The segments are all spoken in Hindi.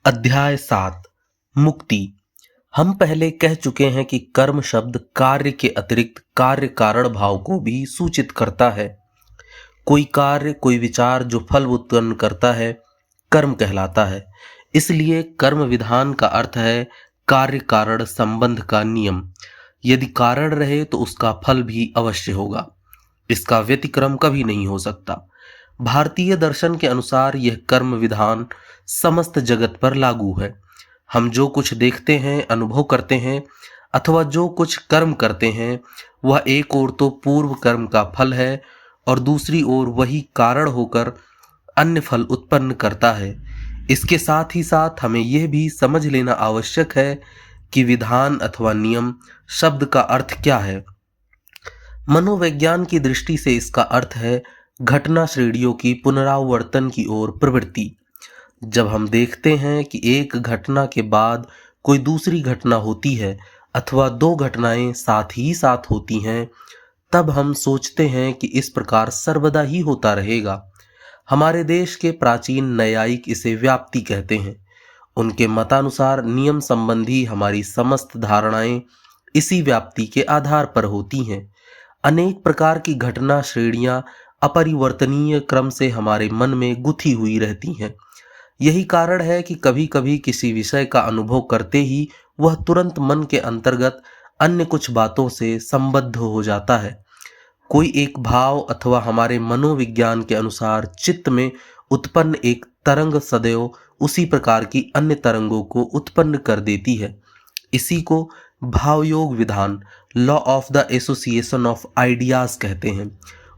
अध्याय 7 मुक्ति। हम पहले कह चुके हैं कि कर्म शब्द कार्य के अतिरिक्त कार्य कारण भाव को भी सूचित करता है। कोई कार्य, कोई विचार जो फल उत्पन्न करता है, कर्म कहलाता है। इसलिए कर्म विधान का अर्थ है कार्य कारण संबंध का नियम। यदि कारण रहे तो उसका फल भी अवश्य होगा। इसका व्यतिक्रम कभी नहीं हो सकता। भारतीय दर्शन के अनुसार यह कर्म विधान समस्त जगत पर लागू है। हम जो कुछ देखते हैं, अनुभव करते हैं अथवा जो कुछ कर्म करते हैं, वह एक ओर तो पूर्व कर्म का फल है और दूसरी ओर वही कारण होकर अन्य फल उत्पन्न करता है। इसके साथ ही साथ हमें यह भी समझ लेना आवश्यक है कि विधान अथवा नियम शब्द का अर्थ क्या है। मनोविज्ञान की दृष्टि से इसका अर्थ है घटना श्रेणियों की पुनरावर्तन की ओर प्रवृत्ति। जब हम देखते हैं कि एक घटना के बाद कोई दूसरी घटना होती है अथवा दो घटनाएं साथ ही साथ होती हैं, तब हम सोचते हैं कि इस प्रकार सर्वदा ही होता रहेगा। हमारे देश के प्राचीन न्यायिक इसे व्याप्ति कहते हैं। उनके मतानुसार नियम संबंधी हमारी समस्त धारणाएं इसी व्याप्ति के आधार पर होती हैं। अनेक प्रकार की घटना श्रेणियां अपरिवर्तनीय क्रम से हमारे मन में गुथी हुई रहती हैं। यही कारण है कि कभी कभी किसी विषय का अनुभव करते ही वह तुरंत मन के अंतर्गत अन्य कुछ बातों से संबद्ध हो जाता है। कोई एक भाव अथवा हमारे मनोविज्ञान के अनुसार चित्त में उत्पन्न एक तरंग सदैव उसी प्रकार की अन्य तरंगों को उत्पन्न कर देती है। इसी को भावयोग विधान, law of the association of ideas कहते हैं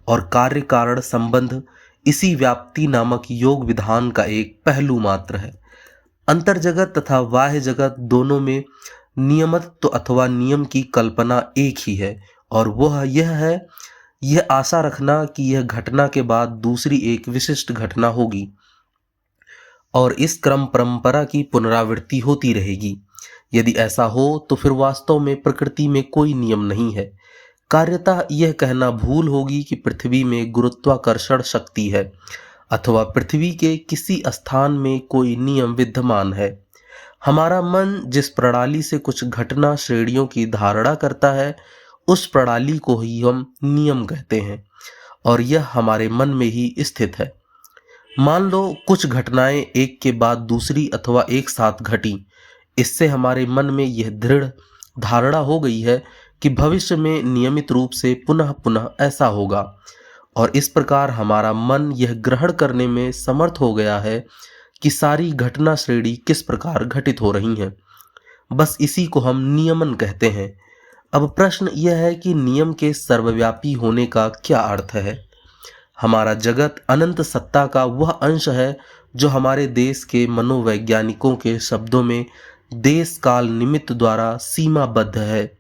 और कार्य कारण संबंध इसी व्याप्ति नामक योग विधान का एक पहलू मात्र है। अंतर जगत तथा बाह्य जगत दोनों में नियमत्व अथवा नियम की कल्पना एक ही है और वह यह है, यह आशा रखना कि यह घटना के बाद दूसरी एक विशिष्ट घटना होगी और इस क्रम परंपरा की पुनरावृत्ति होती रहेगी। यदि ऐसा हो तो फिर वास्तव में प्रकृति में कोई नियम नहीं है। कार्यतः यह कहना भूल होगी कि पृथ्वी में गुरुत्वाकर्षण शक्ति है अथवा पृथ्वी के किसी स्थान में कोई नियम विद्यमान है। हमारा मन जिस प्रणाली से कुछ घटना श्रेणियों की धारणा करता है, उस प्रणाली को ही हम नियम कहते हैं और यह हमारे मन में ही स्थित है। मान लो कुछ घटनाएं एक के बाद दूसरी अथवा एक साथ घटी। इससे हमारे मन में यह दृढ़ धारणा हो गई है कि भविष्य में नियमित रूप से पुनः पुनः ऐसा होगा और इस प्रकार हमारा मन यह ग्रहण करने में समर्थ हो गया है कि सारी घटना श्रेणी किस प्रकार घटित हो रही हैं। बस इसी को हम नियमन कहते हैं। अब प्रश्न यह है कि नियम के सर्वव्यापी होने का क्या अर्थ है। हमारा जगत अनंत सत्ता का वह अंश है जो हमारे देश के मनोवैज्ञानिकों के शब्दों में देश काल निमित्त द्वारा सीमाबद्ध है।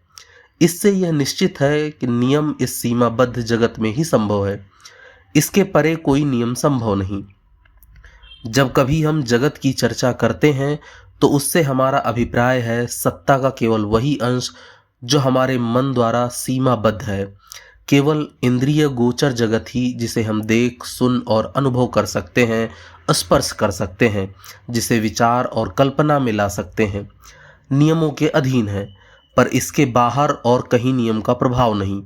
इससे यह निश्चित है कि नियम इस सीमाबद्ध जगत में ही संभव है, इसके परे कोई नियम संभव नहीं। जब कभी हम जगत की चर्चा करते हैं तो उससे हमारा अभिप्राय है सत्ता का केवल वही अंश जो हमारे मन द्वारा सीमाबद्ध है। केवल इंद्रिय गोचर जगत ही जिसे हम देख, सुन और अनुभव कर सकते हैं, स्पर्श कर सकते हैं, जिसे विचार और कल्पना में ला सकते हैं, नियमों के अधीन है। पर इसके बाहर और कहीं नियम का प्रभाव नहीं,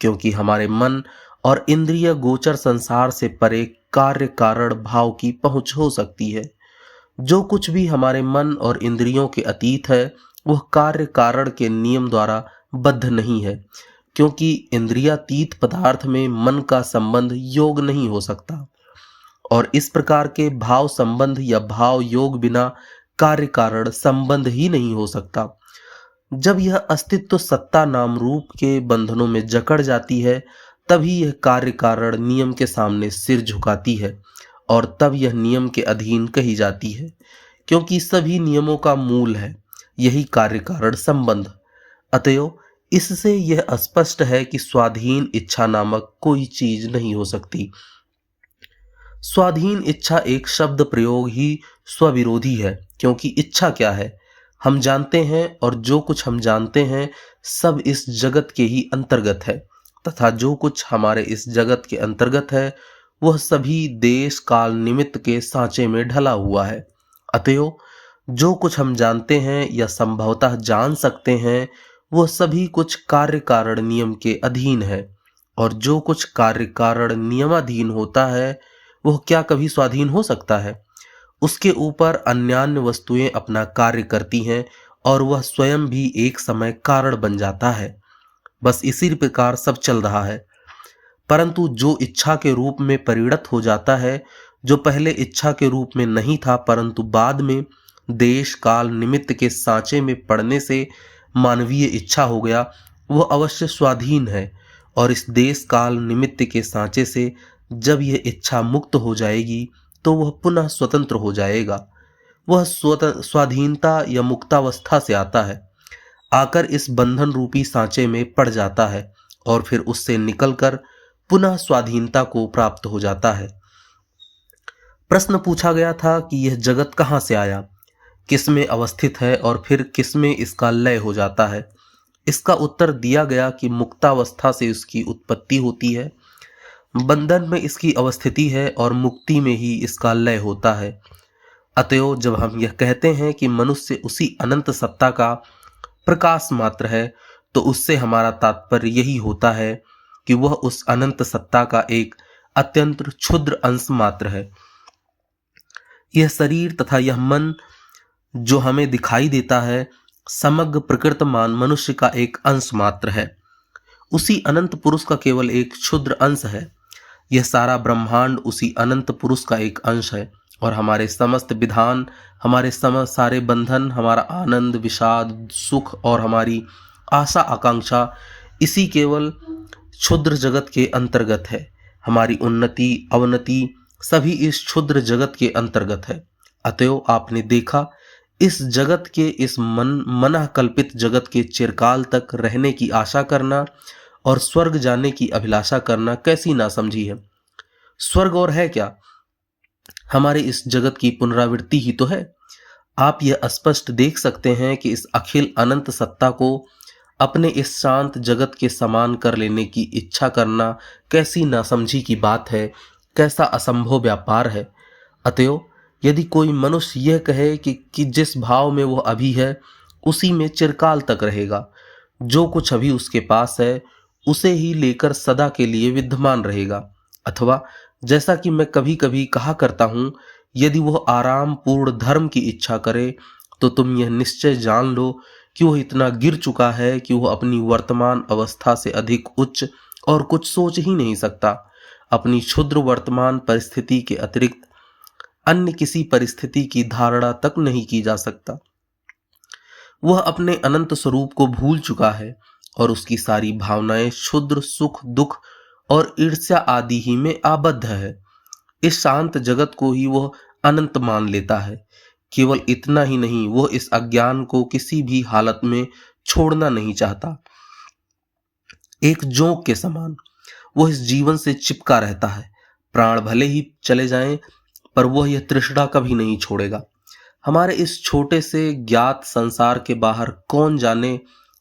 क्योंकि हमारे मन और इंद्रिय गोचर संसार से परे कार्य कारण भाव की पहुंच हो सकती है। जो कुछ भी हमारे मन और इंद्रियों के अतीत है वह कार्य कारण के नियम द्वारा बद्ध नहीं है, क्योंकि इंद्रियातीत पदार्थ में मन का संबंध योग नहीं हो सकता और इस प्रकार के भाव संबंध या भाव योग बिना कार्य कारण संबंध ही नहीं हो सकता। जब यह अस्तित्व सत्ता नाम रूप के बंधनों में जकड़ जाती है, तभी यह कार्य कारण नियम के सामने सिर झुकाती है और तब यह नियम के अधीन कही जाती है, क्योंकि सभी नियमों का मूल है यही कार्य कारण संबंध। अतएव इससे यह स्पष्ट है कि स्वाधीन इच्छा नामक कोई चीज नहीं हो सकती। स्वाधीन इच्छा एक शब्द प्रयोग ही स्वविरोधी है, क्योंकि इच्छा क्या है हम जानते हैं और जो कुछ हम जानते हैं सब इस जगत के ही अंतर्गत है तथा जो कुछ हमारे इस जगत के अंतर्गत है वह सभी देश काल निमित्त के सांचे में ढला हुआ है। अतएव जो कुछ हम जानते हैं या संभवतः जान सकते हैं, वह सभी कुछ कार्य कारण नियम के अधीन है, और जो कुछ कार्य कारण नियमाधीन होता है वह क्या कभी स्वाधीन हो सकता है? उसके ऊपर अन्यान्य वस्तुएं अपना कार्य करती हैं और वह स्वयं भी एक समय कारण बन जाता है। बस इसी प्रकार सब चल रहा है। परंतु जो इच्छा के रूप में परिणत हो जाता है, जो पहले इच्छा के रूप में नहीं था परंतु बाद में देश काल निमित्त के सांचे में पड़ने से मानवीय इच्छा हो गया, वह अवश्य स्वाधीन है। और इस देश काल निमित्त के सांचे से जब यह इच्छा मुक्त हो जाएगी तो वह पुनः स्वतंत्र हो जाएगा। वह स्वाधीनता या मुक्तावस्था से आता है, आकर इस बंधन रूपी सांचे में पड़ जाता है और फिर उससे निकलकर पुनः स्वाधीनता को प्राप्त हो जाता है। प्रश्न पूछा गया था कि यह जगत कहाँ से आया, किसमें अवस्थित है और फिर किसमें इसका लय हो जाता है। इसका उत्तर दिया गया कि मुक्तावस्था से इसकी उत्पत्ति होती है, बंधन में इसकी अवस्थिति है और मुक्ति में ही इसका लय होता है। अतएव जब हम यह कहते हैं कि मनुष्य उसी अनंत सत्ता का प्रकाश मात्र है, तो उससे हमारा तात्पर्य यही होता है कि वह उस अनंत सत्ता का एक अत्यंत क्षुद्र अंश मात्र है। यह शरीर तथा यह मन जो हमें दिखाई देता है, समग्र प्रकृतमान मनुष्य का एक अंश मात्र है, उसी अनंत पुरुष का केवल एक क्षुद्र अंश है। यह सारा ब्रह्मांड उसी अनंत पुरुष का एक अंश है, और हमारे समस्त विधान, हमारे सारे बंधन, हमारा आनंद, विषाद, सुख और हमारी आशा आकांक्षा इसी केवल क्षुद्र जगत के अंतर्गत है। हमारी उन्नति अवनति सभी इस क्षुद्र जगत के अंतर्गत है। अतएव आपने देखा, इस जगत के, इस मन कल्पित जगत के चिरकाल तक रहने की आशा करना और स्वर्ग जाने की अभिलाषा करना कैसी नासमझी है। स्वर्ग और है क्या? हमारे इस जगत की पुनरावृत्ति ही तो है। आप यह स्पष्ट देख सकते हैं कि इस अखिल अनंत सत्ता को अपने इस शांत जगत के समान कर लेने की इच्छा करना कैसी नासमझी की बात है, कैसा असंभव व्यापार है। अतएव यदि कोई मनुष्य यह कहे कि जिस भाव में वह अभी है उसी में चिरकाल तक रहेगा, जो कुछ अभी उसके पास है उसे ही लेकर सदा के लिए विद्यमान रहेगा, अथवा जैसा कि मैं कभी कभी कहा करता हूं, यदि वह आराम पूर्ण धर्म की इच्छा करे तो तुम यह निश्चय जान लो कि वह इतना गिर चुका है कि वह अपनी वर्तमान अवस्था से अधिक उच्च और कुछ सोच ही नहीं सकता। अपनी क्षुद्र वर्तमान परिस्थिति के अतिरिक्त अन्य किसी परिस्थिति की धारणा तक नहीं की जा सकता। वह अपने अनंत स्वरूप को भूल चुका है और उसकी सारी भावनाएं क्षुद्र सुख, दुख और ईर्ष्या आदि ही में आबद्ध है। इस शांत जगत को ही वह अनंत मान लेता है। केवल इतना ही नहीं, वह इस अज्ञान को किसी भी हालत में छोड़ना नहीं चाहता। एक जोंक के समान वह इस जीवन से चिपका रहता है। प्राण भले ही चले जाएं, पर वह यह तृष्णा कभी नहीं छोड़ेगा। हमारे इस छोटे से ज्ञात संसार के बाहर कौन जाने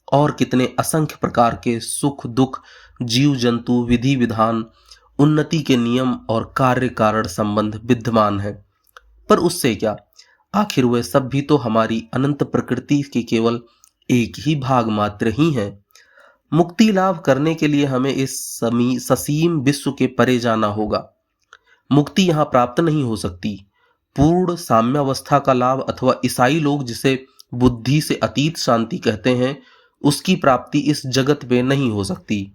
और कितने असंख्य प्रकार के सुख दुख, जीव जंतु, विधि विधान, उन्नति के नियम और कार्य कारण संबंध विद्यमान है। पर उससे क्या, आखिर वे सब भी तो हमारी अनंत प्रकृति के केवल एक ही भाग मात्र ही हैं। मुक्ति लाभ करने के लिए हमें इस ससीम विश्व के परे जाना होगा। मुक्ति यहाँ प्राप्त नहीं हो सकती। पूर्ण साम्यावस्था का लाभ, अथवा ईसाई लोग जिसे बुद्धि से अतीत शांति कहते हैं, उसकी प्राप्ति इस जगत में नहीं हो सकती,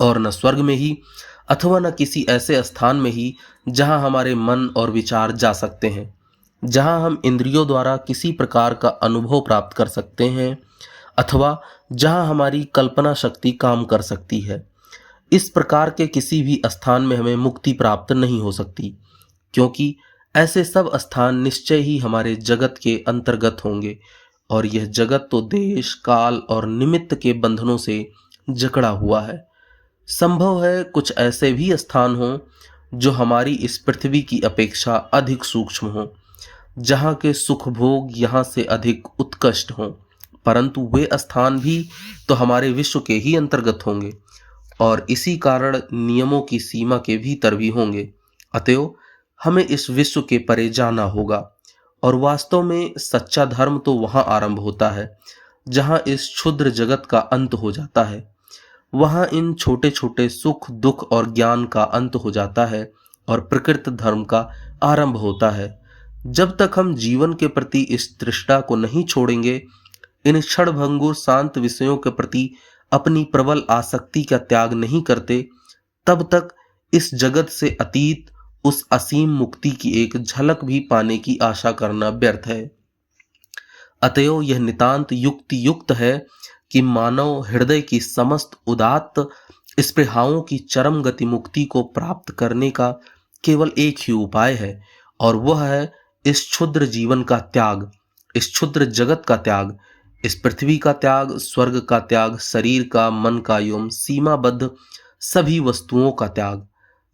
और न स्वर्ग में ही, अथवा न किसी ऐसे स्थान में ही जहां हमारे मन और विचार जा सकते हैं, जहां हम इंद्रियों द्वारा किसी प्रकार का अनुभव प्राप्त कर सकते हैं, अथवा जहां हमारी कल्पना शक्ति काम कर सकती है। इस प्रकार के किसी भी स्थान में हमें मुक्ति प्राप्त नहीं हो सकती, क्योंकि ऐसे सब स्थान निश्चय ही हमारे जगत के अंतर्गत होंगे, और यह जगत तो देश काल और निमित्त के बंधनों से जकड़ा हुआ है। संभव है कुछ ऐसे भी स्थान हों जो हमारी इस पृथ्वी की अपेक्षा अधिक सूक्ष्म हों, जहाँ के सुख भोग यहाँ से अधिक उत्कृष्ट हों, परंतु वे स्थान भी तो हमारे विश्व के ही अंतर्गत होंगे और इसी कारण नियमों की सीमा के भीतर भी होंगे। अतएव हमें इस विश्व के परे जाना होगा और वास्तव में सच्चा धर्म तो वहां आरंभ होता है जहां इस क्षुद्र जगत का अंत हो जाता है। वहां इन छोटे छोटे सुख दुख और ज्ञान का अंत हो जाता है और प्रकृत धर्म का आरंभ होता है। जब तक हम जीवन के प्रति इस तृष्णा को नहीं छोड़ेंगे, इन क्षणभंगुर शांत विषयों के प्रति अपनी प्रबल आसक्ति का त्याग नहीं करते, तब तक इस जगत से अतीत उस असीम मुक्ति की एक झलक भी पाने की आशा करना व्यर्थ है। अतएव यह नितांत युक्ति युक्त है कि मानव हृदय की समस्त उदात्त स्पृहाओं की चरम गति मुक्ति को प्राप्त करने का केवल एक ही उपाय है, और वह है इस क्षुद्र जीवन का त्याग, इस क्षुद्र जगत का त्याग, इस पृथ्वी का त्याग, स्वर्ग का त्याग, शरीर का, मन का एवं सीमाबद्ध सभी वस्तुओं का त्याग।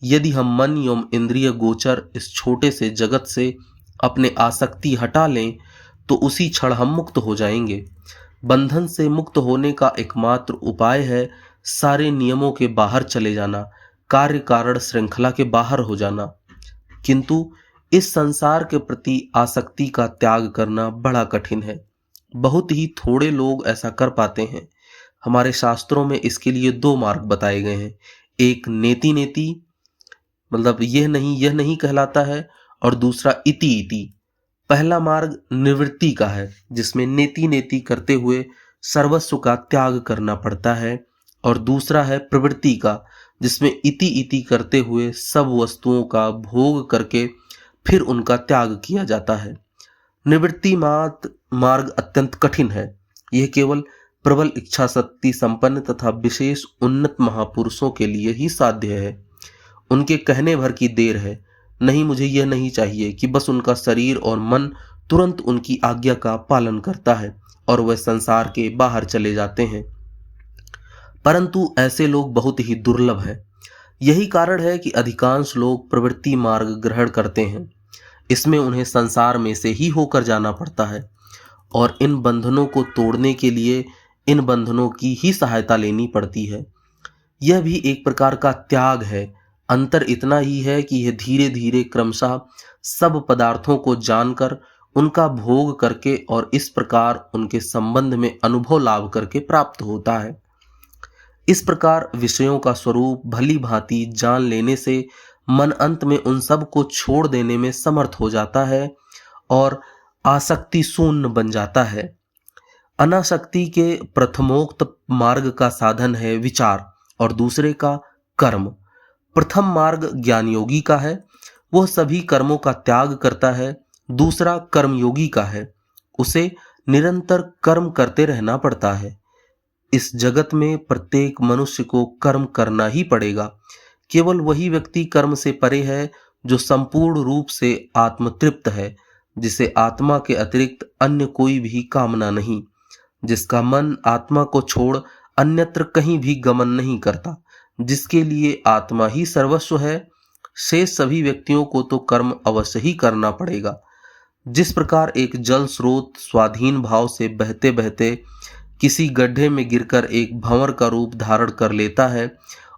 यदि हम मन एवं इंद्रिय गोचर इस छोटे से जगत से अपने आसक्ति हटा लें तो उसी क्षण हम मुक्त हो जाएंगे। बंधन से मुक्त होने का एकमात्र उपाय है सारे नियमों के बाहर चले जाना, कार्य कारण श्रृंखला के बाहर हो जाना। किंतु इस संसार के प्रति आसक्ति का त्याग करना बड़ा कठिन है। बहुत ही थोड़े लोग ऐसा कर पाते हैं। हमारे शास्त्रों में इसके लिए दो मार्ग बताए गए हैं। एक नेति नेति, मतलब यह नहीं कहलाता है, और दूसरा इति इति। पहला मार्ग निवृत्ति का है, जिसमें नेति नेति करते हुए सर्वस्व का त्याग करना पड़ता है, और दूसरा है प्रवृत्ति का, जिसमें इति इति करते हुए सब वस्तुओं का भोग करके फिर उनका त्याग किया जाता है। निवृत्ति मार्ग अत्यंत कठिन है। यह केवल प्रबल इच्छा शक्ति संपन्न तथा विशेष उन्नत महापुरुषों के लिए ही साध्य है। उनके कहने भर की देर है। नहीं, मुझे यह नहीं चाहिए कि बस उनका शरीर और मन तुरंत उनकी आज्ञा का पालन करता है और वह संसार के बाहर चले जाते हैं। परंतु ऐसे लोग बहुत ही दुर्लभ हैं। यही कारण है कि अधिकांश लोग प्रवृत्ति मार्ग ग्रहण करते हैं। इसमें उन्हें संसार में से ही होकर जाना पड़ता है, और इन बंधनों को तोड़ने के लिए इन बंधनों की ही सहायता लेनी पड़ती है। यह भी एक प्रकार का त्याग है। अंतर इतना ही है कि यह धीरे धीरे क्रमशः सब पदार्थों को जानकर उनका भोग करके और इस प्रकार उनके संबंध में अनुभव लाभ करके प्राप्त होता है। इस प्रकार विषयों का स्वरूप भली भांति जान लेने से मन अंत में उन सब को छोड़ देने में समर्थ हो जाता है और आसक्ति शून्य बन जाता है। अनासक्ति के प्रथमोक्त मार्ग का साधन है विचार और दूसरे का कर्म। प्रथम मार्ग ज्ञान योगी का है, वह सभी कर्मों का त्याग करता है। दूसरा कर्मयोगी का है, उसे निरंतर कर्म करते रहना पड़ता है। इस जगत में प्रत्येक मनुष्य को कर्म करना ही पड़ेगा। केवल वही व्यक्ति कर्म से परे है जो संपूर्ण रूप से आत्मतृप्त है, जिसे आत्मा के अतिरिक्त अन्य कोई भी कामना नहीं, जिसका मन आत्मा को छोड़ अन्यत्र कहीं भी गमन नहीं करता, जिसके लिए आत्मा ही सर्वस्व है। शेष सभी व्यक्तियों को तो कर्म अवश्य ही करना पड़ेगा। जिस प्रकार एक जल स्रोत स्वाधीन भाव से बहते बहते किसी गड्ढे में गिरकर एक भंवर का रूप धारण कर लेता है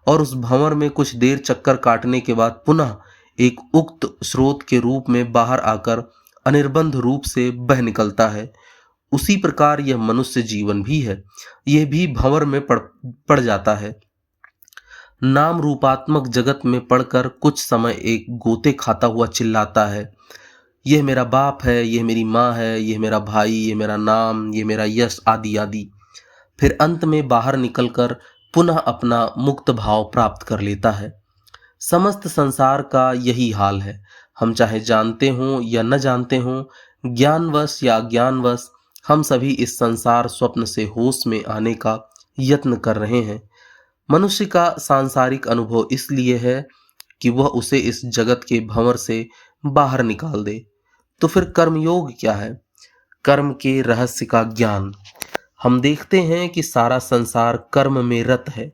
और उस भंवर में कुछ देर चक्कर काटने के बाद पुनः एक उक्त स्रोत के रूप में बाहर आकर अनिर्बंध रूप से बह निकलता है, उसी प्रकार यह मनुष्य जीवन भी है। यह भी भंवर में पड़ जाता है। नाम रूपात्मक जगत में पड़कर कुछ समय एक गोते खाता हुआ चिल्लाता है, यह मेरा बाप है, यह मेरी माँ है, यह मेरा भाई, यह मेरा नाम, यह मेरा यश आदि आदि। फिर अंत में बाहर निकलकर पुनः अपना मुक्त भाव प्राप्त कर लेता है। समस्त संसार का यही हाल है। हम चाहे जानते हों या न जानते हों, ज्ञानवश या अज्ञानवश, हम सभी इस संसार स्वप्न से होश में आने का यत्न कर रहे हैं। मनुष्य का सांसारिक अनुभव इसलिए है कि वह उसे इस जगत के भंवर से बाहर निकाल दे। तो फिर कर्मयोग क्या है? कर्म के रहस्य का ज्ञान। हम देखते हैं कि सारा संसार कर्म में रत है।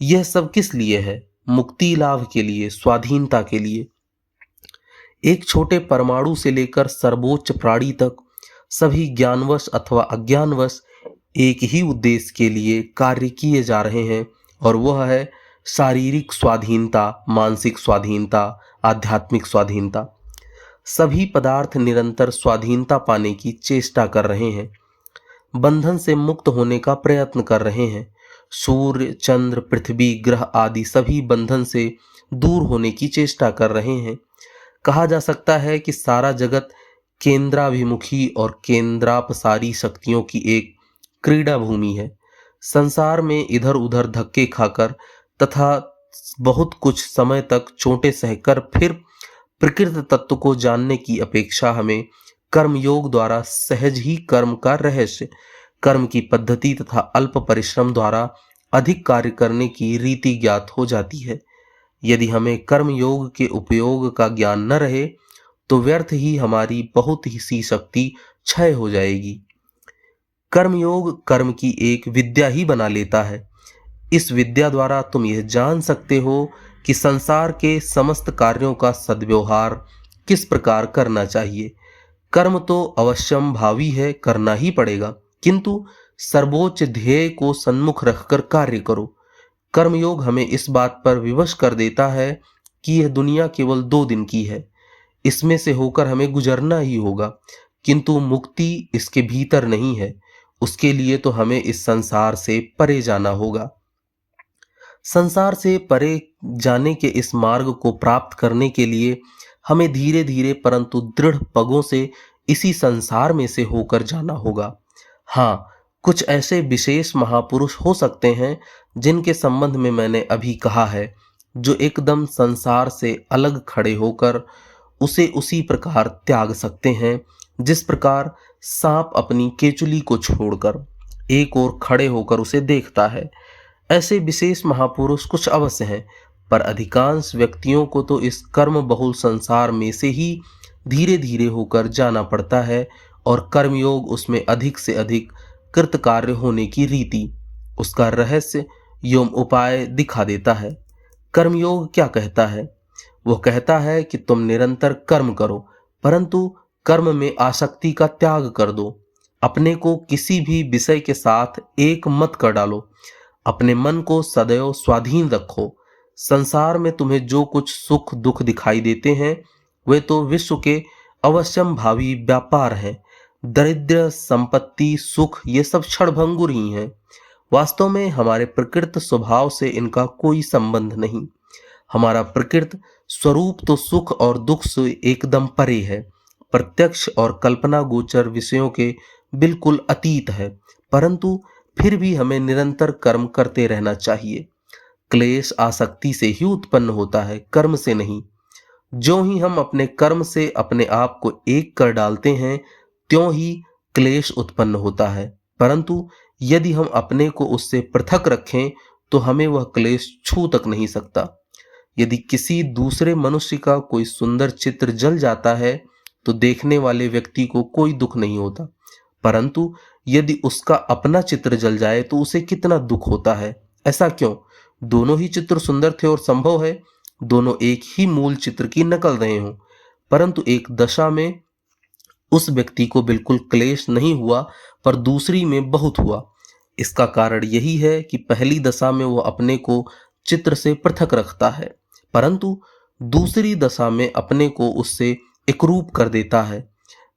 यह सब किस लिए है? मुक्ति लाभ के लिए, स्वाधीनता के लिए। एक छोटे परमाणु से लेकर सर्वोच्च प्राणी तक सभी ज्ञानवश अथवा अज्ञानवश एक ही उद्देश्य के लिए कार्य किए जा रहे हैं, और वह है शारीरिक स्वाधीनता, मानसिक स्वाधीनता, आध्यात्मिक स्वाधीनता। सभी पदार्थ निरंतर स्वाधीनता पाने की चेष्टा कर रहे हैं, बंधन से मुक्त होने का प्रयत्न कर रहे हैं। सूर्य, चंद्र, पृथ्वी, ग्रह आदि सभी बंधन से दूर होने की चेष्टा कर रहे हैं। कहा जा सकता है कि सारा जगत केंद्राभिमुखी और केंद्रापसारी शक्तियों की एक क्रीड़ा भूमि है। संसार में इधर उधर धक्के खाकर तथा बहुत कुछ समय तक चोटें सहकर फिर प्रकृत तत्व को जानने की अपेक्षा हमें कर्मयोग द्वारा सहज ही कर्म का रहस्य, कर्म की पद्धति तथा अल्प परिश्रम द्वारा अधिक कार्य करने की रीति ज्ञात हो जाती है। यदि हमें कर्म योग के उपयोग का ज्ञान न रहे तो व्यर्थ ही हमारी बहुत ही सी शक्ति क्षय हो जाएगी। कर्मयोग कर्म की एक विद्या ही बना लेता है। इस विद्या द्वारा तुम यह जान सकते हो कि संसार के समस्त कार्यों का सद्व्यवहार किस प्रकार करना चाहिए। कर्म तो अवश्यम भावी है, करना ही पड़ेगा, किंतु सर्वोच्च ध्येय को सन्मुख रखकर कार्य करो। कर्मयोग हमें इस बात पर विवश कर देता है कि यह दुनिया केवल 2 दिन की है, इसमें से होकर हमें गुजरना ही होगा, किंतु मुक्ति इसके भीतर नहीं है। उसके लिए तो हमें इस संसार से परे जाना होगा। संसार से परे जाने के इस मार्ग को प्राप्त करने के लिए हमें धीरे धीरे परंतु दृढ़ पगों से इसी संसार में से होकर जाना होगा। हाँ, कुछ ऐसे विशेष महापुरुष हो सकते हैं जिनके संबंध में मैंने अभी कहा है, जो एकदम संसार से अलग खड़े होकर उसे उसी प्रकार त्याग सकते हैं जिस प्रकार सांप अपनी केचुली को छोड़कर एक ओर खड़े होकर उसे देखता है। ऐसे विशेष महापुरुष कुछ अवश्य हैं, पर अधिकांश व्यक्तियों को तो इस कर्म बहुल संसार में से ही धीरे धीरे होकर जाना पड़ता है और कर्मयोग उसमें अधिक से अधिक कृतकार्य होने की रीति, उसका रहस्य एवं उपाय दिखा देता है। कर्मयोग क्या कहता है? वह कहता है कि तुम निरंतर कर्म करो, परंतु कर्म में आसक्ति का त्याग कर दो। अपने को किसी भी विषय के साथ एक मत कर डालो। अपने मन को सदैव स्वाधीन रखो। संसार में तुम्हें जो कुछ सुख दुख दिखाई देते हैं वे तो विश्व के अवश्यम भावी व्यापार हैं। दरिद्र, संपत्ति, सुख ये सब क्षणभंगुर ही हैं। वास्तव में हमारे प्रकृत स्वभाव से इनका कोई संबंध नहीं। हमारा प्रकृत स्वरूप तो सुख और दुख से एकदम परे है, प्रत्यक्ष और कल्पना गोचर विषयों के बिल्कुल अतीत है, परंतु फिर भी हमें निरंतर कर्म करते रहना चाहिए। क्लेश आसक्ति से ही उत्पन्न होता है, कर्म से नहीं। जो ही हम अपने कर्म से अपने आप को एक कर डालते हैं, त्यों ही क्लेश उत्पन्न होता है, परंतु यदि हम अपने को उससे पृथक रखें तो हमें वह क्लेश छू तक नहीं सकता। यदि किसी दूसरे मनुष्य का कोई सुंदर चित्र जल जाता है तो देखने वाले व्यक्ति को कोई दुख नहीं होता, परंतु यदि उसका अपना चित्र जल जाए तो उसे कितना दुख होता है। ऐसा क्यों? दोनों ही चित्र सुंदर थे और संभव है दोनों एक ही मूल चित्र की नकल रहे हों, परंतु एक दशा में उस व्यक्ति को बिल्कुल क्लेश नहीं हुआ पर दूसरी में बहुत हुआ। इसका कारण यही है कि पहली दशा में वह अपने को चित्र से पृथक रखता है, परंतु दूसरी दशा में अपने को उससे एकरूप कर देता है।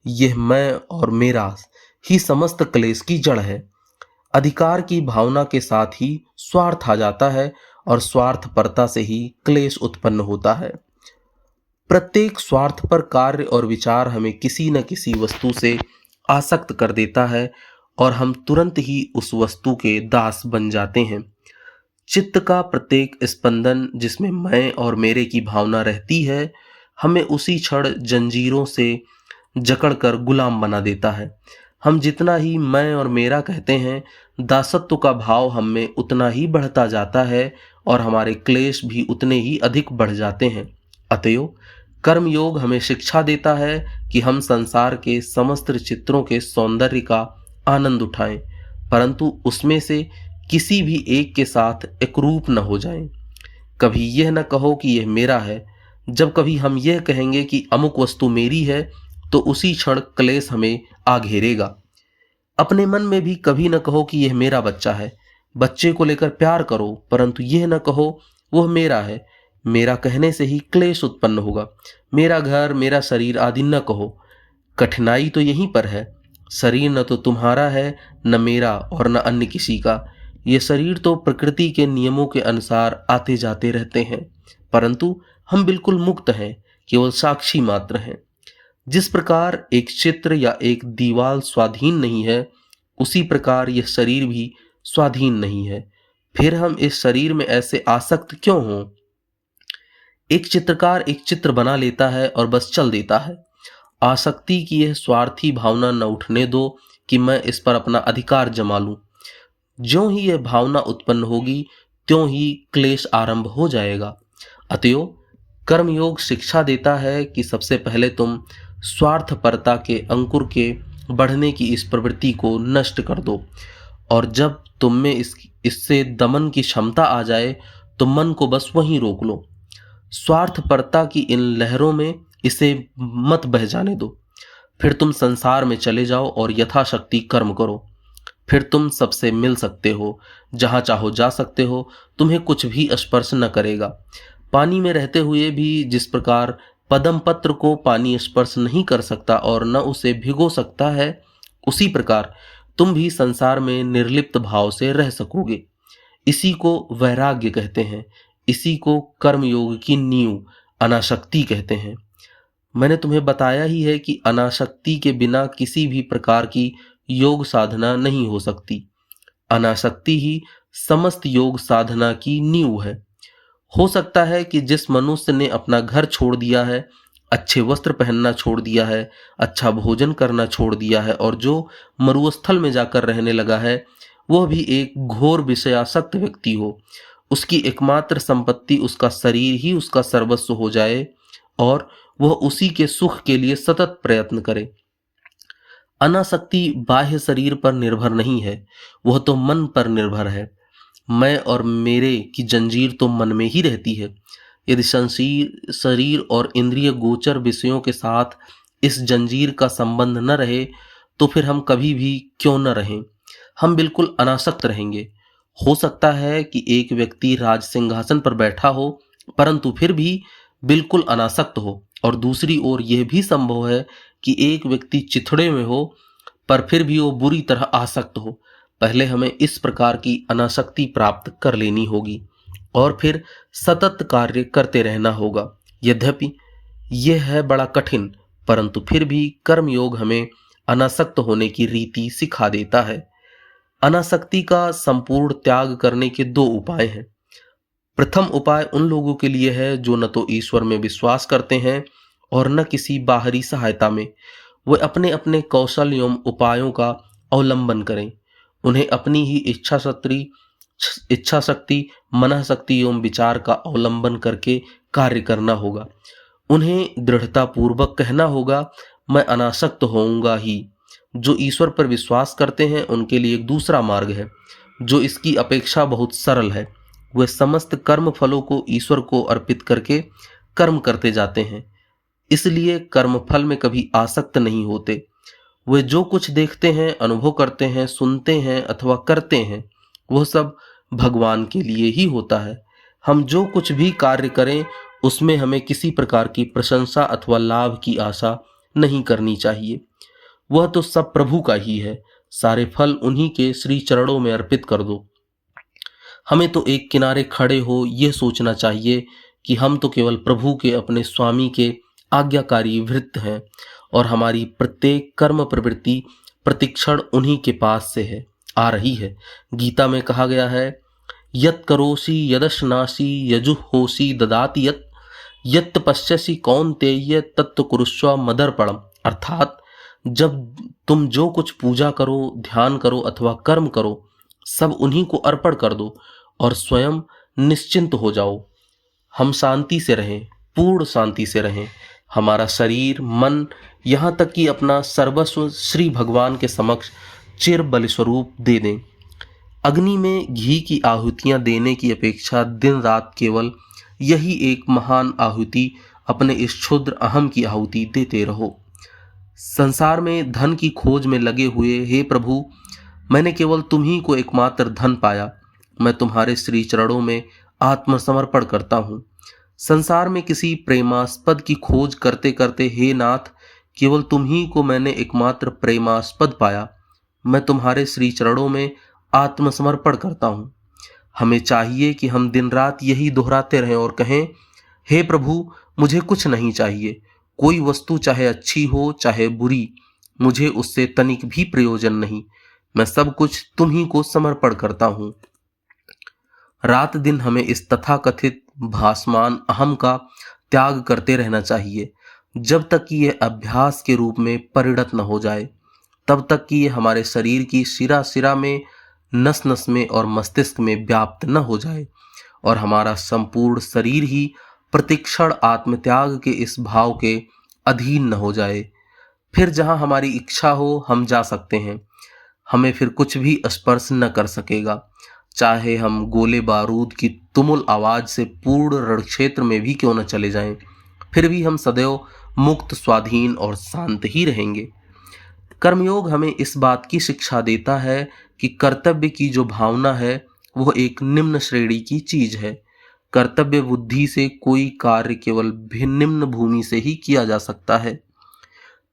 यह मैं और मेरा ही समस्त क्लेश की जड़ है। अधिकार की भावना के साथ ही स्वार्थ आ जाता है और स्वार्थपरता से ही क्लेश उत्पन्न होता है। प्रत्येक स्वार्थपर कार्य और विचार हमें किसी न किसी वस्तु से आसक्त कर देता है और हम तुरंत ही उस वस्तु के दास बन जाते हैं। चित्त का प्रत्येक स्पंदन जिसमें मैं और मेरे की भावना रहती है, हमें उसी क्षण जंजीरों से जकड़कर गुलाम बना देता है। हम जितना ही मैं और मेरा कहते हैं, दासत्व का भाव हम में उतना ही बढ़ता जाता है और हमारे क्लेश भी उतने ही अधिक बढ़ जाते हैं। अतएव कर्मयोग हमें शिक्षा देता है कि हम संसार के समस्त चित्रों के सौंदर्य का आनंद उठाएं, परंतु उसमें से किसी भी एक के साथ एकरूप न हो जाएं। कभी यह न कहो कि यह मेरा है। जब कभी हम यह कहेंगे कि अमुक वस्तु मेरी है तो उसी क्षण क्लेश हमें आ घेरेगा। अपने मन में भी कभी न कहो कि यह मेरा बच्चा है। बच्चे को लेकर प्यार करो, परंतु यह न कहो वह मेरा है। मेरा कहने से ही क्लेश उत्पन्न होगा। मेरा घर, मेरा शरीर आदि न कहो। कठिनाई तो यहीं पर है। शरीर न तो तुम्हारा है, न मेरा और न अन्य किसी का। ये शरीर तो प्रकृति के नियमों के अनुसार आते जाते रहते हैं, परंतु हम बिल्कुल मुक्त हैं, केवल साक्षी मात्र हैं। जिस प्रकार एक चित्र या एक दीवार स्वाधीन नहीं है, उसी प्रकार यह शरीर भी स्वाधीन नहीं है। फिर हम इस शरीर में ऐसे आसक्त क्यों हों? एक चित्रकार एक चित्र बना लेता है और बस चल देता है। आसक्ति की यह स्वार्थी भावना न उठने दो कि मैं इस पर अपना अधिकार जमा लूं। ज्यों ही यह भावना उत्पन्न होगी, त्यों ही क्लेश आरंभ हो जाएगा। अतएव कर्मयोग शिक्षा देता है कि सबसे पहले तुम स्वार्थपरता के अंकुर के बढ़ने की इस प्रवृत्ति को नष्ट कर दो, और जब तुम में इससे दमन की क्षमता आ जाए तो मन को बस वहीं रोक लो। स्वार्थपरता की इन लहरों में इसे मत बह जाने दो। फिर तुम संसार में चले जाओ और यथाशक्ति कर्म करो। फिर तुम सबसे मिल सकते हो, जहां चाहो जा सकते हो, तुम्हें कुछ भी स्पर्श न करेगा। पानी में रहते हुए भी जिस प्रकार पद्म पत्र को पानी स्पर्श नहीं कर सकता और न उसे भिगो सकता है, उसी प्रकार तुम भी संसार में निर्लिप्त भाव से रह सकोगे। इसी को वैराग्य कहते हैं। इसी को कर्मयोग की नींव अनासक्ति कहते हैं। मैंने तुम्हें बताया ही है कि अनासक्ति के बिना किसी भी प्रकार की योग साधना नहीं हो सकती। अनासक्ति ही समस्त योग साधना की नींव है। हो सकता है कि जिस मनुष्य ने अपना घर छोड़ दिया है, अच्छे वस्त्र पहनना छोड़ दिया है, अच्छा भोजन करना छोड़ दिया है और जो मरुस्थल में जाकर रहने लगा है, वह भी एक घोर विषयासक्त व्यक्ति हो। उसकी एकमात्र संपत्ति उसका शरीर ही उसका सर्वस्व हो जाए और वह उसी के सुख के लिए सतत प्रयत्न करे। अनासक्ति बाह्य शरीर पर निर्भर नहीं है, वह तो मन पर निर्भर है। मैं और मेरे की जंजीर तो मन में ही रहती है। यदि शरीर और इंद्रिय गोचर विषयों के साथ इस जंजीर का संबंध न रहे, तो फिर हम कभी भी क्यों न रहें, हम बिल्कुल अनासक्त रहेंगे। हो सकता है कि एक व्यक्ति राज सिंहासन पर बैठा हो, परंतु फिर भी बिल्कुल अनासक्त हो, और दूसरी ओर यह भी संभव है कि एक व्यक्ति चिथड़े में हो, पर फिर भी वो बुरी तरह आसक्त हो। पहले हमें इस प्रकार की अनासक्ति प्राप्त कर लेनी होगी और फिर सतत कार्य करते रहना होगा। यद्यपि यह है बड़ा कठिन, परंतु फिर भी कर्मयोग हमें अनासक्त होने की रीति सिखा देता है। अनासक्ति का संपूर्ण त्याग करने के दो उपाय हैं। प्रथम उपाय उन लोगों के लिए है जो न तो ईश्वर में विश्वास करते हैं और न किसी बाहरी सहायता में। वे अपने अपने कौशल एवं उपायों का अवलंबन करें। उन्हें अपनी ही इच्छा शक्ति, मनःशक्ति एवं विचार का अवलंबन करके कार्य करना होगा। उन्हें दृढ़ता पूर्वक कहना होगा, मैं अनासक्त होऊंगा ही। जो ईश्वर पर विश्वास करते हैं उनके लिए एक दूसरा मार्ग है, जो इसकी अपेक्षा बहुत सरल है। वे समस्त कर्म फलों को ईश्वर को अर्पित करके कर्म करते जाते हैं, इसलिए कर्मफल में कभी आसक्त नहीं होते। वे जो कुछ देखते हैं, अनुभव करते हैं, सुनते हैं अथवा करते हैं, वह सब भगवान के लिए ही होता है। हम जो कुछ भी कार्य करें, उसमें हमें किसी प्रकार की प्रशंसा अथवा लाभ की आशा नहीं करनी चाहिए। वह तो सब प्रभु का ही है। सारे फल उन्हीं के श्री चरणों में अर्पित कर दो। हमें तो एक किनारे खड़े हो यह सोचना चाहिए कि हम तो केवल प्रभु के अपने स्वामी के आज्ञाकारी वृत्त हैं और हमारी प्रत्येक कर्म प्रवृत्ति प्रतिक्षण उन्हीं के पास से है, आ रही है। गीता में कहा गया है, यत् करोसि यदश्नासि यजुहोसि ददाति यत् पश्यसि कौन्तेय तत्त कुरुष्व मदर्पणम। अर्थात जब तुम जो कुछ पूजा करो, ध्यान करो अथवा कर्म करो, सब उन्हीं को अर्पण कर दो और स्वयं निश्चिंत हो जाओ। हम शांति से रहें, पूर्ण शांति से रहें। हमारा शरीर, मन, यहाँ तक कि अपना सर्वस्व श्री भगवान के समक्ष चिर बलिस्वरूप दे दें। अग्नि में घी की आहुतियाँ देने की अपेक्षा दिन रात केवल यही एक महान आहुति, अपने इस क्षुद्र अहम की आहुति देते रहो। संसार में धन की खोज में लगे हुए, हे प्रभु, मैंने केवल तुम्ही को एकमात्र धन पाया। मैं तुम्हारे श्री चरणों में आत्मसमर्पण करता हूँ। संसार में किसी प्रेमास्पद की खोज करते करते हे नाथ, केवल तुम ही को मैंने एकमात्र प्रेमास्पद पाया। मैं तुम्हारे श्री चरणों में आत्मसमर्पण करता हूँ। हमें चाहिए कि हम दिन रात यही दोहराते रहें और कहें, हे प्रभु, मुझे कुछ नहीं चाहिए। कोई वस्तु चाहे अच्छी हो चाहे बुरी, मुझे उससे तनिक भी प्रयोजन नहीं। मैं सब कुछ तुम ही को समर्पण करता हूँ। रात दिन हमें इस तथाकथित भासमान अहम का त्याग करते रहना चाहिए, जब तक कि यह अभ्यास के रूप में परिणत न हो जाए, तब तक कि यह हमारे शरीर की शिरा शिरा में, नस नस में और मस्तिष्क में व्याप्त न हो जाए और हमारा संपूर्ण शरीर ही प्रतिक्षण आत्मत्याग के इस भाव के अधीन न हो जाए। फिर जहां हमारी इच्छा हो हम जा सकते हैं। हमें फिर कुछ भी स्पर्श न कर सकेगा, चाहे हम गोले बारूद की तुमुल आवाज से पूर्ण रणक्षेत्र में भी क्यों न चले जाएं, फिर भी हम सदैव मुक्त, स्वाधीन और शांत ही रहेंगे। कर्मयोग हमें इस बात की शिक्षा देता है कि कर्तव्य की जो भावना है वह एक निम्न श्रेणी की चीज है। कर्तव्य बुद्धि से कोई कार्य केवल निम्न भूमि से ही किया जा सकता है।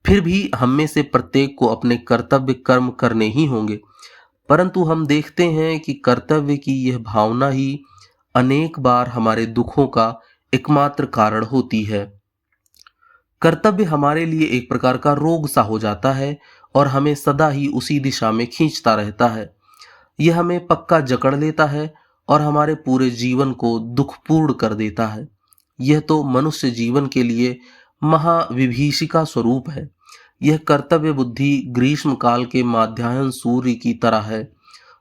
फिर भी हम में से प्रत्येक को अपने कर्तव्य कर्म करने ही होंगे, परंतु हम देखते हैं कि कर्तव्य की यह भावना ही अनेक बार हमारे दुखों का एकमात्र कारण होती है। कर्तव्य हमारे लिए एक प्रकार का रोग सा हो जाता है और हमें सदा ही उसी दिशा में खींचता रहता है। यह हमें पक्का जकड़ लेता है और हमारे पूरे जीवन को दुखपूर्ण कर देता है। यह तो मनुष्य जीवन के लिए महाविभीषिका स्वरूप है। यह कर्तव्य बुद्धि ग्रीष्म काल के माध्याह्न सूर्य की तरह है,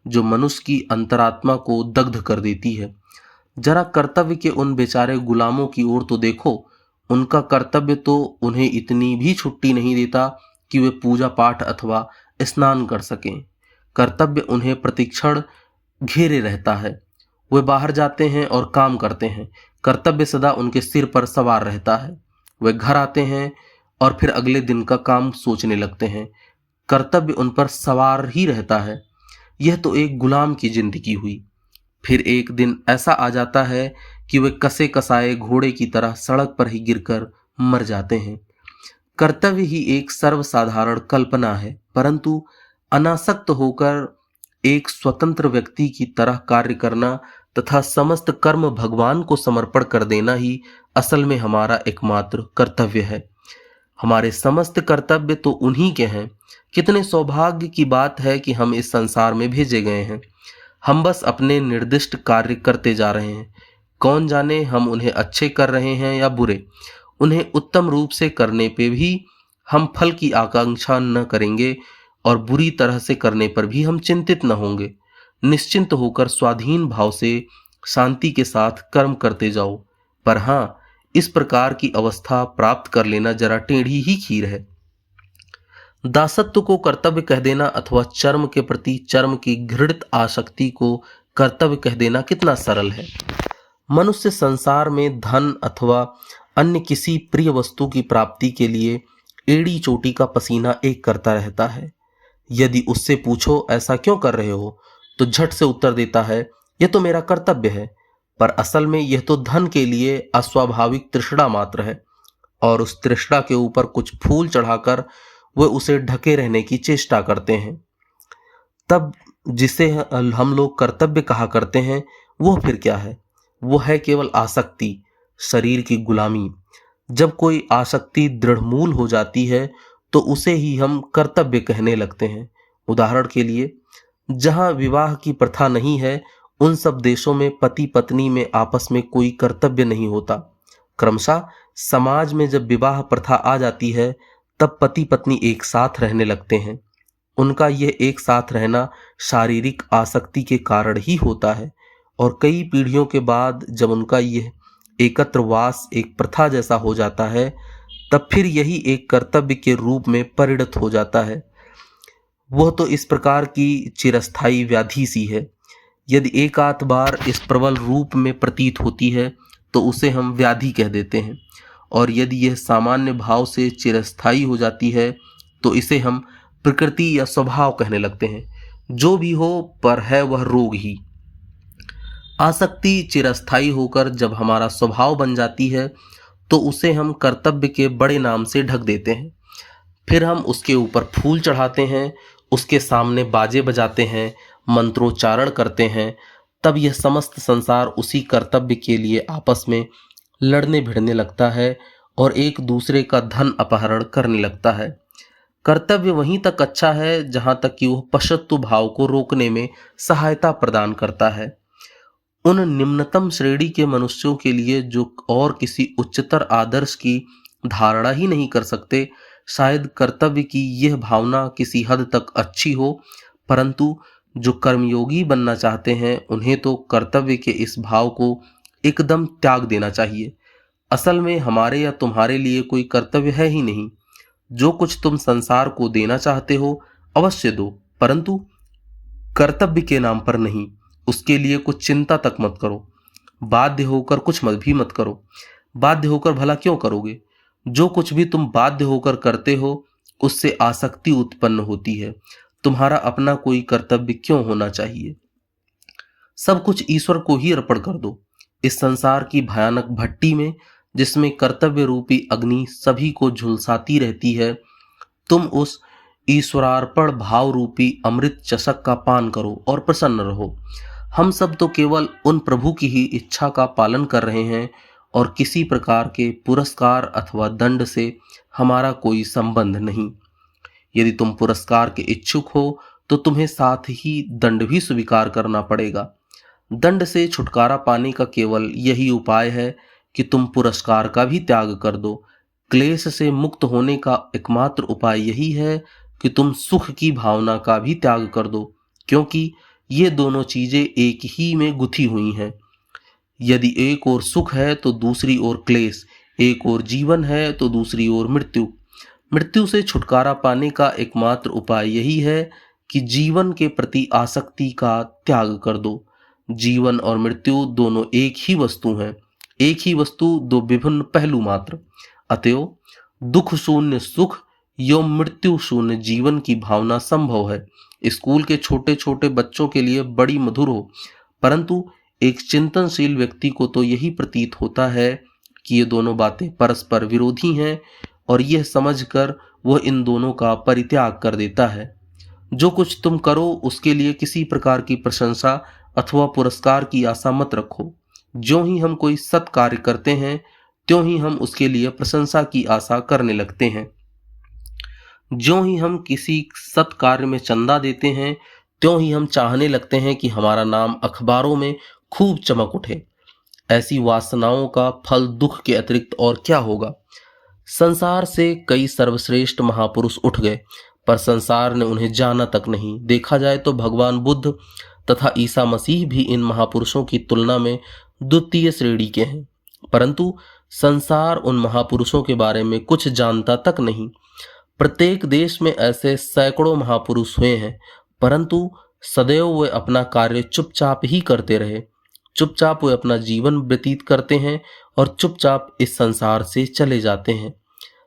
जो मनुष्य की अंतरात्मा को दग्ध कर देती है। जरा कर्तव्य के उन बेचारे गुलामों की ओर तो देखो। उनका कर्तव्य तो उन्हें इतनी भी छुट्टी नहीं देता कि वे पूजा पाठ अथवा स्नान कर सकें। कर्तव्य उन्हें प्रतिक्षण घेरे रहता है। वे बाहर जाते हैं और काम करते हैं। कर्तव्य सदा उनके सिर पर सवार रहता है। वे घर आते हैं और फिर अगले दिन का काम सोचने लगते हैं। कर्तव्य उन पर सवार ही रहता है। यह तो एक गुलाम की जिंदगी हुई। फिर एक दिन ऐसा आ जाता है कि वे कसे कसाए घोड़े की तरह सड़क पर ही गिरकर मर जाते हैं। कर्तव्य ही एक सर्वसाधारण कल्पना है, परंतु अनासक्त होकर एक स्वतंत्र व्यक्ति की तरह कार्य करना तथा समस्त कर्म भगवान को समर्पण कर देना ही असल में हमारा एकमात्र कर्तव्य है। हमारे समस्त कर्तव्य तो उन्हीं के हैं। कितने सौभाग्य की बात है कि हम इस संसार में भेजे गए हैं। हम बस अपने निर्दिष्ट कार्य करते जा रहे हैं। कौन जाने हम उन्हें अच्छे कर रहे हैं या बुरे। उन्हें उत्तम रूप से करने पे भी हम फल की आकांक्षा न करेंगे और बुरी तरह से करने पर भी हम चिंतित न होंगे। निश्चिंत होकर स्वाधीन भाव से शांति के साथ कर्म करते जाओ। पर हाँ, इस प्रकार की अवस्था प्राप्त कर लेना जरा टेढ़ी ही खीर है। दासत्व को कर्तव्य कह देना अथवा चर्म के प्रति चर्म की घृणित आसक्ति को कर्तव्य कह देना कितना सरल है। मनुष्य संसार में धन अथवा अन्य किसी प्रिय वस्तु की प्राप्ति के लिए एड़ी चोटी का पसीना एक करता रहता है। यदि उससे पूछो ऐसा क्यों कर रहे हो, तो झट से उत्तर देता है, यह तो मेरा कर्तव्य है। पर असल में यह तो धन के लिए अस्वाभाविक तृष्णा मात्र है और उस तृष्णा के ऊपर कुछ फूल चढ़ाकर वे उसे ढके रहने की चेष्टा करते हैं। तब जिसे हम लोग कर्तव्य कहा करते हैं वो फिर क्या है? वो है केवल आसक्ति, शरीर की गुलामी। जब कोई आसक्ति दृढ़मूल हो जाती है तो उसे ही हम कर्तव्य कहने लगते हैं। उदाहरण के लिए, जहां विवाह की प्रथा नहीं है उन सब देशों में पति पत्नी में आपस में कोई कर्तव्य नहीं होता। क्रमशः समाज में जब विवाह प्रथा आ जाती है तब पति पत्नी एक साथ रहने लगते हैं। उनका यह एक साथ रहना शारीरिक आसक्ति के कारण ही होता है और कई पीढ़ियों के बाद जब उनका यह एकत्र वास एक प्रथा जैसा हो जाता है तब फिर यही एक कर्तव्य के रूप में परिणत हो जाता है। वह तो इस प्रकार की चिरस्थायी व्याधि सी है। यदि एक आध बार इस प्रबल रूप में प्रतीत होती है तो उसे हम व्याधि कह देते हैं, और यदि यह सामान्य भाव से चिरस्थायी हो जाती है तो इसे हम प्रकृति या स्वभाव कहने लगते हैं। जो भी हो, पर है वह रोग ही। आसक्ति चिरस्थायी होकर जब हमारा स्वभाव बन जाती है तो उसे हम कर्तव्य के बड़े नाम से ढक देते हैं। फिर हम उसके ऊपर फूल चढ़ाते हैं, उसके सामने बाजे बजाते हैं, मंत्रोच्चारण करते हैं। तब यह समस्त संसार उसी कर्तव्य के लिए आपस में लड़ने भिड़ने लगता है और एक दूसरे का धन अपहरण करने लगता है। कर्तव्य वहीं तक अच्छा है जहां तक कि वह पशुत्व भाव को रोकने में सहायता प्रदान करता है। उन निम्नतम श्रेणी के मनुष्यों के लिए जो और किसी उच्चतर आदर्श की धारणा ही नहीं कर सकते, शायद कर्तव्य की यह भावना किसी हद तक अच्छी हो, परंतु जो कर्मयोगी बनना चाहते हैं उन्हें तो कर्तव्य के इस भाव को एकदम त्याग देना चाहिए। असल में हमारे या तुम्हारे लिए कोई कर्तव्य है ही नहीं। जो कुछ तुम संसार को देना चाहते हो अवश्य दो, परंतु कर्तव्य के नाम पर नहीं। उसके लिए कुछ चिंता तक मत करो। बाध्य होकर कुछ मत भी मत करो। बाध्य होकर भला क्यों करोगे? जो कुछ भी तुम बाध्य होकर करते हो उससे आसक्ति उत्पन्न होती है। तुम्हारा अपना कोई कर्तव्य क्यों होना चाहिए? सब कुछ ईश्वर को ही अर्पण कर दो। इस संसार की भयानक भट्टी में जिसमें कर्तव्य रूपी अग्नि सभी को झुलसाती रहती है, तुम उस ईश्वरार्पण भाव रूपी अमृत चषक का पान करो और प्रसन्न रहो। हम सब तो केवल उन प्रभु की ही इच्छा का पालन कर रहे हैं और किसी प्रकार के पुरस्कार अथवा दंड से हमारा कोई संबंध नहीं। यदि तुम पुरस्कार के इच्छुक हो तो तुम्हें साथ ही दंड भी स्वीकार करना पड़ेगा। दंड से छुटकारा पाने का केवल यही उपाय है कि तुम पुरस्कार का भी त्याग कर दो। क्लेश से मुक्त होने का एकमात्र उपाय यही है कि तुम सुख की भावना का भी त्याग कर दो, क्योंकि ये दोनों चीजें एक ही में गुथी हुई हैं। यदि एक ओर सुख है तो दूसरी ओर क्लेश, एक ओर जीवन है तो दूसरी ओर मृत्यु। मृत्यु से छुटकारा पाने का एकमात्र उपाय यही है कि जीवन के प्रति आसक्ति का त्याग कर दो। जीवन और मृत्यु दोनों एक ही वस्तु हैं, एक ही वस्तु दो विभिन्न पहलू मात्र। अतएव दुख शून्य सुख एवं मृत्यु शून्य जीवन की भावना संभव है। स्कूल के छोटे छोटे बच्चों के लिए बड़ी मधुर हो, परंतु एक चिंतनशील व्यक्ति को तो यही प्रतीत होता है कि ये दोनों बातें परस्पर विरोधी हैं और यह समझकर वह इन दोनों का परित्याग कर देता है। जो कुछ तुम करो उसके लिए किसी प्रकार की प्रशंसा अथवा पुरस्कार की आशा मत रखो। ज्यों ही हम कोई सत् कार्य करते हैं त्यों ही हम उसके लिए प्रशंसा की आशा करने लगते हैं। ज्यों ही हम किसी सत् कार्य में चंदा देते हैं त्यों ही हम चाहने लगते हैं कि हमारा नाम अखबारों में खूब चमक उठे। ऐसी वासनाओं का फल दुख के अतिरिक्त और क्या होगा? संसार से कई सर्वश्रेष्ठ महापुरुष उठ गए, पर संसार ने उन्हें जाना तक नहीं। देखा जाए तो भगवान बुद्ध तथा ईसा मसीह भी इन महापुरुषों की तुलना में द्वितीय श्रेणी के हैं, परंतु संसार उन महापुरुषों के बारे में कुछ जानता तक नहीं। प्रत्येक देश में ऐसे सैकड़ों महापुरुष हुए हैं, परंतु सदैव वे अपना कार्य चुपचाप ही करते रहे। चुपचाप वे अपना जीवन व्यतीत करते हैं और चुपचाप इस संसार से चले जाते हैं।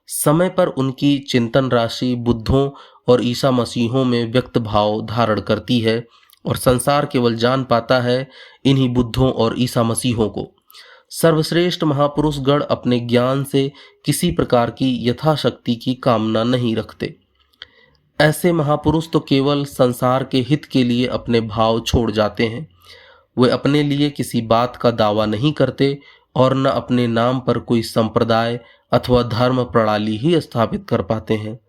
समय पर उनकी चिंतन राशि बुद्धों और ईसा मसीहों में व्यक्त भाव धारण करती है और संसार केवल जान पाता है इन्हीं बुद्धों और ईसा मसीहों को। सर्वश्रेष्ठ महापुरुष गण अपने ज्ञान से किसी प्रकार की यथाशक्ति की कामना नहीं रखते। ऐसे महापुरुष तो केवल संसार के हित के लिए अपने भाव छोड़ जाते हैं। वे अपने लिए किसी बात का दावा नहीं करते और न अपने नाम पर कोई संप्रदाय अथवा धर्म प्रणाली ही स्थापित कर पाते हैं।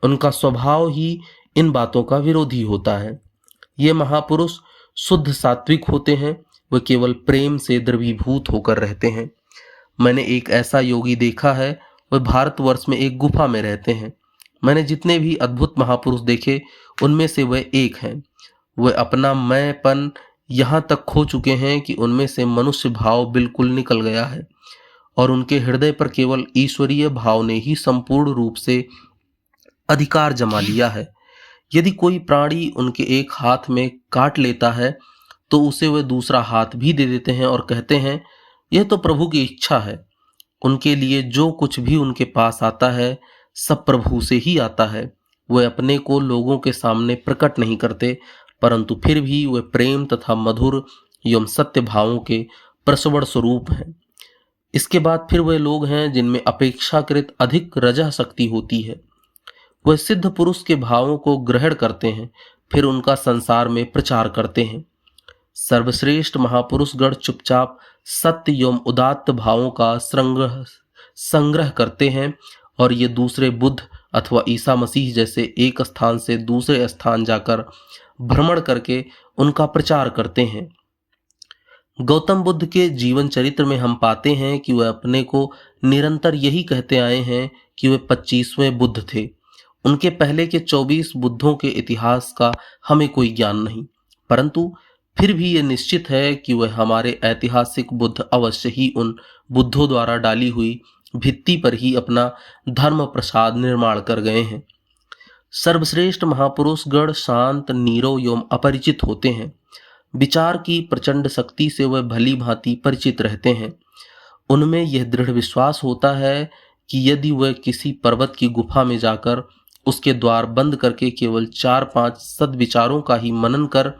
उनका स्वभाव ही इन बातों का विरोधी होता है। ये महापुरुष शुद्ध सात्विक होते हैं, वे केवल प्रेम से द्रवीभूत होकर रहते हैं। मैंने एक ऐसा योगी देखा है, वे भारतवर्ष में एक गुफा में रहते हैं। मैंने जितने भी अद्भुत महापुरुष देखे उनमें से वे एक हैं। वे अपना मैंपन यहाँ तक खो चुके हैं कि उनमें से मनुष्य भाव बिल्कुल निकल गया है और उनके हृदय पर केवल ईश्वरीय भाव ने ही संपूर्ण रूप से अधिकार जमा लिया है। यदि कोई प्राणी उनके एक हाथ में काट लेता है तो उसे वे दूसरा हाथ भी दे देते हैं और कहते हैं यह तो प्रभु की इच्छा है। उनके लिए जो कुछ भी उनके पास आता है सब प्रभु से ही आता है। वे अपने को लोगों के सामने प्रकट नहीं करते, परंतु फिर भी वे प्रेम तथा मधुर एवं सत्य भावों के प्रसवण स्वरूप हैं। इसके बाद फिर वे लोग हैं जिनमें अपेक्षाकृत अधिक रजः शक्ति होती है। वह सिद्ध पुरुष के भावों को ग्रहण करते हैं, फिर उनका संसार में प्रचार करते हैं। सर्वश्रेष्ठ महापुरुष गण चुपचाप सत्य एवं उदात्त भावों का संग्रह करते हैं और ये दूसरे बुद्ध अथवा ईसा मसीह जैसे एक स्थान से दूसरे स्थान जाकर भ्रमण करके उनका प्रचार करते हैं। गौतम बुद्ध के जीवन चरित्र में हम पाते हैं कि वह अपने को निरंतर यही कहते आए हैं कि वे 25वें बुद्ध थे। उनके पहले के 24 बुद्धों के इतिहास का हमें कोई ज्ञान नहीं, परंतु फिर भी ये निश्चित है कि वह हमारे ऐतिहासिक बुद्ध अवश्य ही उन बुद्धों द्वारा डाली हुई भित्ति पर ही अपना धर्म प्रसाद निर्माण कर गए हैं। सर्वश्रेष्ठ महापुरुष गण शांत, नीरव एवं अपरिचित होते हैं। विचार की प्रचंड शक्ति से वह भली भांति परिचित रहते हैं। उनमें यह दृढ़ विश्वास होता है कि यदि वह किसी पर्वत की गुफा में जाकर उसके द्वार बंद करके केवल 4-5 सद्विचारों का ही मनन कर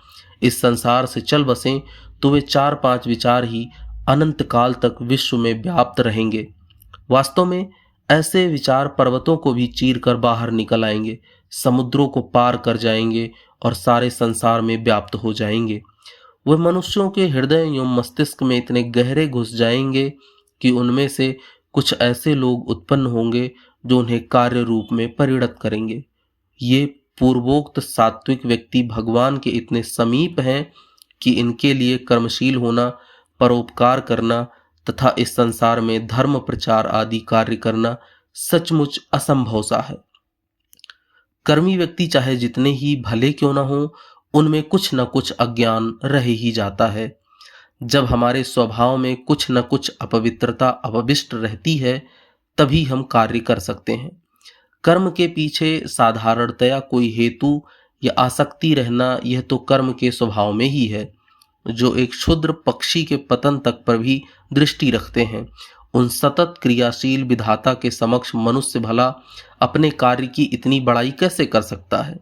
इस संसार से चल बसें, तो वे 4-5 विचार ही अनंत काल तक विश्व में व्याप्त रहेंगे। वास्तव में ऐसे विचार पर्वतों को भी चीर कर बाहर निकल आएंगे, समुद्रों को पार कर जाएंगे और सारे संसार में व्याप्त हो जाएंगे। वह मनुष्यों के हृदय एवं मस्तिष्क में इतने गहरे घुस जाएंगे कि उनमें से कुछ ऐसे लोग उत्पन्न होंगे जो उन्हें कार्य रूप में परिणत करेंगे। ये पूर्वोक्त सात्विक व्यक्ति भगवान के इतने समीप हैं कि इनके लिए कर्मशील होना, परोपकार करना तथा इस संसार में धर्म प्रचार आदि कार्य करना सचमुच असंभव सा है। कर्मी व्यक्ति चाहे जितने ही भले क्यों न हो, उनमें कुछ न कुछ अज्ञान रह ही जाता है। जब हमारे स्वभाव में कुछ न कुछ अपवित्रता अवविष्ट रहती है, तभी हम कार्य कर सकते हैं। कर्म के पीछे साधारणतया कोई हेतु या आसक्ति रहना, यह तो कर्म के स्वभाव में ही है। जो एक क्षुद्र पक्षी के पतन तक पर भी दृष्टि रखते हैं, उन सतत क्रियाशील विधाता के समक्ष मनुष्य भला अपने कार्य की इतनी बड़ाई कैसे कर सकता है।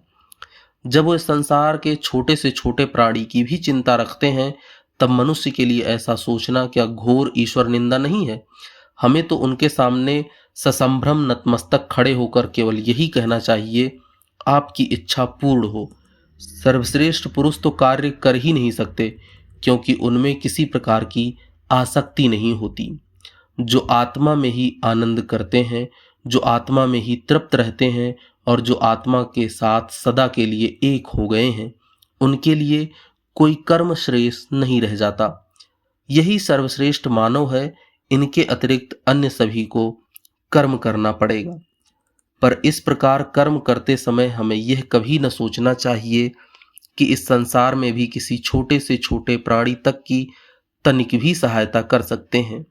जब वे संसार के छोटे से छोटे प्राणी की भी चिंता रखते हैं, तब मनुष्य के लिए ऐसा सोचना क्या घोर ईश्वर निंदा नहीं है। हमें तो उनके सामने ससंभ्रम नतमस्तक खड़े होकर केवल यही कहना चाहिए, आपकी इच्छा पूर्ण हो। सर्वश्रेष्ठ पुरुष तो कार्य कर ही नहीं सकते, क्योंकि उनमें किसी प्रकार की आसक्ति नहीं होती। जो आत्मा में ही आनंद करते हैं, जो आत्मा में ही तृप्त रहते हैं और जो आत्मा के साथ सदा के लिए एक हो गए हैं, उनके लिए कोई कर्म श्रेष्ठ नहीं रह जाता। यही सर्वश्रेष्ठ मानव है। इनके अतिरिक्त अन्य सभी को कर्म करना पड़ेगा। पर इस प्रकार कर्म करते समय हमें यह कभी न सोचना चाहिए कि इस संसार में भी किसी छोटे से छोटे प्राणी तक की तनिक भी सहायता कर सकते हैं।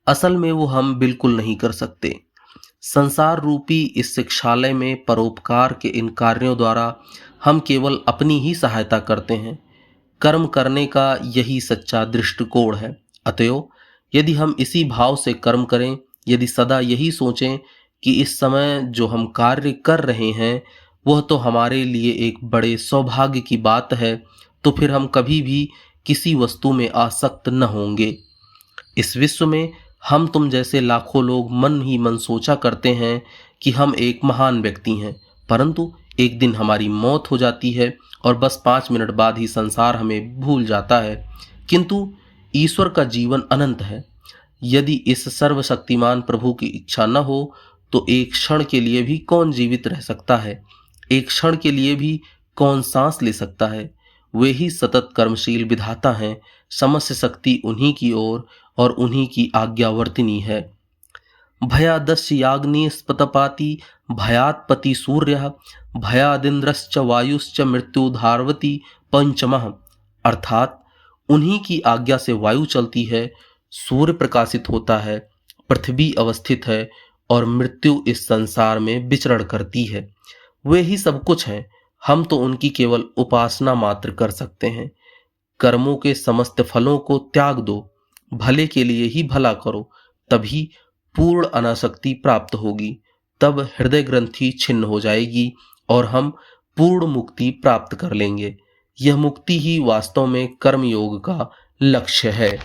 असल में वो हम बिल्कुल नहीं कर सकते। संसार रूपी इस शिक्षालय में परोपकार के इन कार्यों द्वारा हम केवल अपनी ही सहायता करते हैं। कर्म करने का यही सच्चा दृष्टिकोण है। अतएव यदि हम इसी भाव से कर्म करें, यदि सदा यही सोचें कि इस समय जो हम कार्य कर रहे हैं वह तो हमारे लिए एक बड़े सौभाग्य की बात है, तो फिर हम कभी भी किसी वस्तु में आसक्त न होंगे। इस विश्व में हम तुम जैसे लाखों लोग मन ही मन सोचा करते हैं कि हम एक महान व्यक्ति हैं, परंतु एक दिन हमारी मौत हो जाती है और बस 5 मिनट बाद ही संसार हमें भूल जाता है। किंतु ईश्वर का जीवन अनंत है। यदि इस सर्वशक्तिमान प्रभु की इच्छा न हो तो एक क्षण के लिए भी कौन जीवित रह सकता है, एक क्षण के लिए भी कौन सांस ले सकता है। वे ही सतत कर्मशील विधाता हैं। समस्त शक्ति उन्हीं की ओर और उन्हीं की आज्ञावर्तिनी है। भयादस्य याग्नि स्पतपाति भयात्पति सूर्य भयादिन्द्रश्च वायुश्च मृत्युधारवती पंचमः, अर्थात उन्हीं की आज्ञा से वायु चलती है, सूर्य प्रकाशित होता है, पृथ्वी अवस्थित है और मृत्यु इस संसार में विचरण करती है। वे ही सब कुछ हैं। हम तो उनकी केवल उपासना मात्र कर सकते हैं। कर्मों के समस्त फलों को त्याग दो, भले के लिए ही भला करो, तभी पूर्ण अनासक्ति प्राप्त होगी। तब हृदय ग्रंथि छिन्न हो जाएगी और हम पूर्ण मुक्ति प्राप्त कर लेंगे। यह मुक्ति ही वास्तव में कर्मयोग का लक्ष्य है।